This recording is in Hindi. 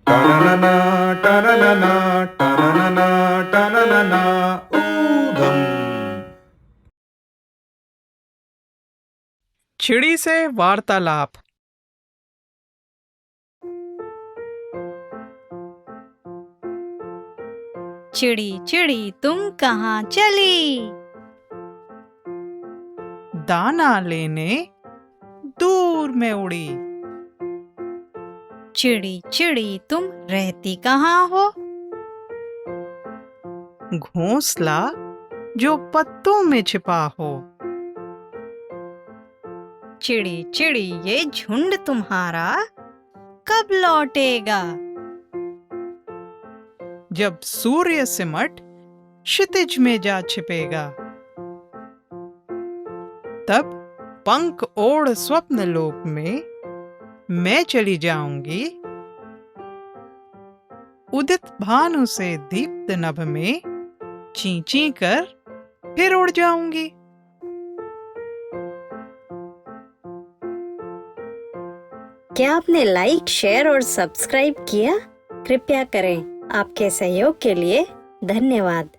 टननना टननना टननना टननना ऊधम। चिड़ी से वार्तालाप। चिड़ी चिड़ी तुम कहाँ चली? दाना लेने दूर में उड़ी। चिड़ी चिड़ी तुम रहती कहाँ हो? घोंसला जो पत्तों में छिपा हो। चिड़ी चिड़ी ये झुंड तुम्हारा कब लौटेगा? जब सूर्य सिमट क्षितिज में जा छिपेगा, तब पंख ओढ़ स्वप्न लोक में मैं चली जाऊंगी। उदित भानु से दीप्त नभ में ची ची कर फिर उड़ जाऊंगी। क्या आपने लाइक, शेयर और सब्सक्राइब किया? कृपया करें। आपके सहयोग के लिए धन्यवाद।